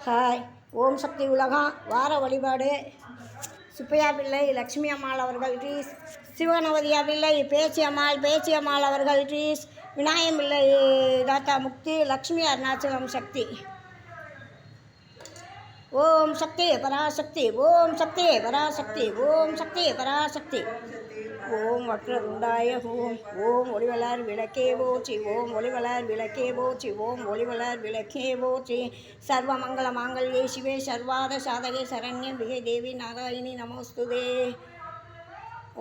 Hi. ஓம் சக்தி உலகம் வார வழிபாடு. சுப்பையா பிள்ளை லக்ஷ்மி அம்மாள் அவர்கள் ட்ரீஸ், சிவநவதியா பிள்ளை பேச்சியம்மாள் அவர்கள் ட்ரீஸ், விநாயகம் பிள்ளை தாத்தா முக்தி, லக்ஷ்மி அருணாச்சலம் சக்தி. ஓம் சக்தி பராசக்தி, ஓம் சக்தி பராசக்தி, ஓம் சக்தி பராசக்தி. ஓம் வக்ரதுண்டாய ஓம். ஓம் ஒளிவளர் விளக்கே போற்றி, ஓம் ஒளிவளர் விளக்கே போற்றி, ஓம் ஒளிவளர் விளக்கே போற்றி. சர்வமங்கள மாங்கல்யே சிவே சர்வாத சாதகே சரண்யம் விகை தேவி நாராயணி நமோஸ்துதே.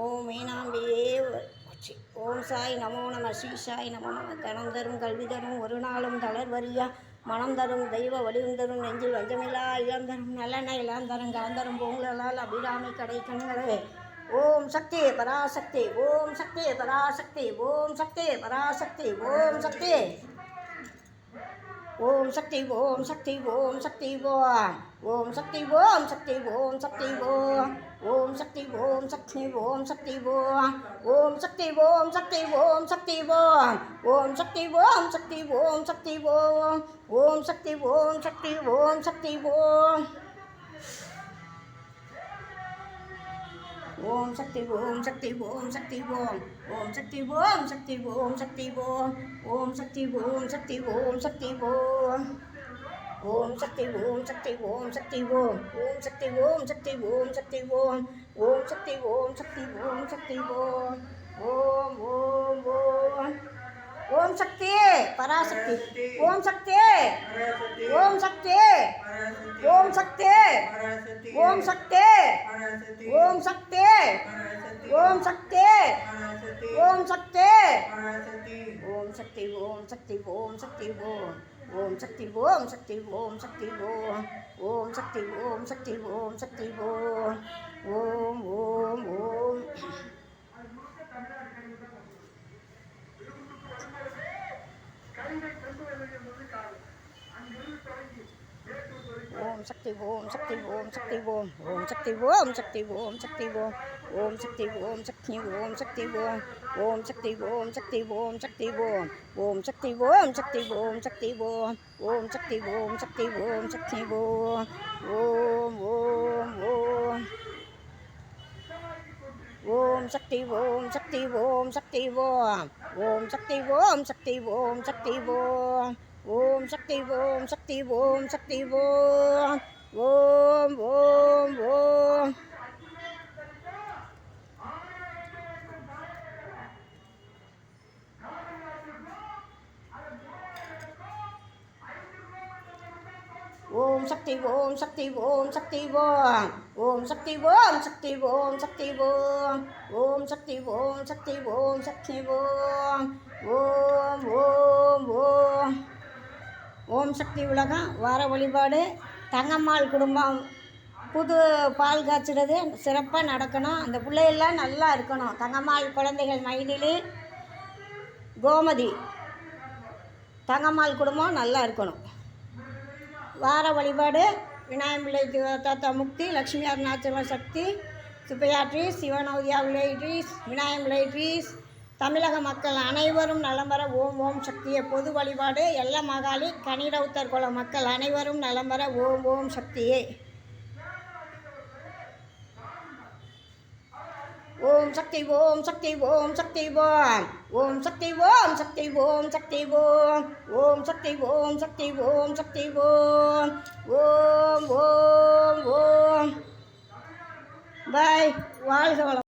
ஓம் மீனாம்பியே போற்றி. ஓம் சாய் நமோ நம, ஸ்ரீ சாய் நமோ நம. தனம் தரும் கல்வி தரும் ஒரு நாளும் தளர்வரியா, மனம் தரும் தெய்வ வடிவம் தரும் நெஞ்சில் வஞ்சமில்லா இளந்தரும் நல்லெண்ண இளந்தரும் கலந்தரும் பொங்கலால் அபிராமி கடை கண்களே. ஓம் சக்தி பராசக்தி, ஓம் சக்தி பராசக்தி, ஓம் சக்தி பராசக்தி, ஓம் சக்தி. ஓம் சக்தி ஓம் சக்தி ஓம் சக்தி ஓம். ஓம் சக்தி ஓம் சக்தி ஓம் சக்தி ஓம். ஓம் சக்தி ஓம் சக்தி ஓம் சக்தி ஓம். ஓம் சக்தி ஓம் சக்தி ஓம் சக்தி ஓம். ஓம் சக்தி ஓம் சக்தி ஓம் சக்தி ஓம். ஓம் சக்தி ஓம் சக்தி ஓம் சக்தி ஓம். ஓம் சக்தி ஓம் சக்தி ஓம் சக்தி ஓம். ஓம் சக்தி ஓம் சக்தி ஓம் சக்தி ஓம். ஓம் சக்தி ஓம் சக்தி ஓம் சக்தி ஓம். ஓம் சக்தி ஓம் சக்தி ஓம் சக்தி ஓம். ஓம் சக்தி ஓம் சக்தி ஓம் சக்தி ஓம். ஓம் சக்தி ஓம் சக்தி ஓம் சக்தி ஓம். ஓம் ஓம் ஓம். ஓம் சக்தி பராசக்தி, ஓம் சக்தி, ஓம் சக்தி, ஓம் சக்தி, ஓம் சக்தி, ஓம் சக்தி, ஓம் சக்தி, ஓம் சக்தி, ஓம் சக்தி ஓம் சக்தி ஓம் சக்தி ஓம். ஓம் சக்தி ஓம் சக்தி ஓம் சக்தி ஓம். ஓம் சக்தி ஓம் சக்தி ஓம் சக்தி ஓம். ஓம் ஓம் ஓம். ஓம் சக்தி ஓம் சக்தி ஓம் சக்தி ஓம். ஓம் சக்தி ஓம் சக்தி ஓம் சக்தி ஓம். ஓம் சக்தி ஓம் சக்தி ஓம் சக்தி ஓம். ஓம் சக்தி ஓம் சக்தி ஓம் சக்தி ஓம். ஓம் சக்தி ஓம் சக்தி ஓம் சக்தி ஓம். ஓம் சக்தி ஓம் சக்தி ஓம் சக்தி ஓம். ஓம் ஓம் ஓம். ஓம் சக்தி ஓம் சக்தி ஓம் சக்தி ஓம். ஓம் சக்தி ஓம் சக்தி ஓம் சக்தி ஓம். ஓம் சக்தி ஓம் சக்தி ஓம் சக்தி ஓம். ஓம் ஓம் ஓம். ஓம் சக்தி ஓம் சக்தி ஓம் சக்தி ஓம். ஓம் சக்தி ஓம் சக்தி ஓம் சக்தி ஓம். ஓம் சக்தி ஓம் சக்தி ஓம் சக்தி ஓம். ஓம் ஓம் ஓம். ஓம் சக்தி உலகம் வார வழிபாடு. தங்கம்மாள் குடும்பம் புது பால் காய்ச்சிறது சிறப்பாக நடக்கணும். அந்த பிள்ளைகள்லாம் நல்லா இருக்கணும். தங்கம்மாள் குழந்தைகள் மைதிலி, கோமதி, தங்கம்மாள் குடும்பம் நல்லா இருக்கணும். வார வழிபாடு. விநாயகம் பிள்ளை தாத்தா முக்தி, லக்ஷ்மி அருணாச்சல சக்தி, சுப்பையா ட்ரீஸ், சிவநவதியா பிள்ளை ட்ரீஸ், விநாயகம் பிள்ளை ட்ரீஸ். தமிழக மக்கள் அனைவரும் நலம் பெற ஓம் ஓம் சக்தியை பொது வழிபாடு. எல்ல மகாளி கனிட உத்தர் குல மக்கள் அனைவரும் நலம் பெற ஓம் ஓம் சக்தியே. ஓம் சக்தி ஓம் சக்தி ஓம் சக்தி ஓம். ஓம் சக்தி ஓம் சக்தி ஓம் சக்தி ஓம். ஓம் சக்தி ஓம் சக்தி ஓம் சக்தி ஓம். ஓம் ஓம் ஓம். பாய். வாழ்க வளம்.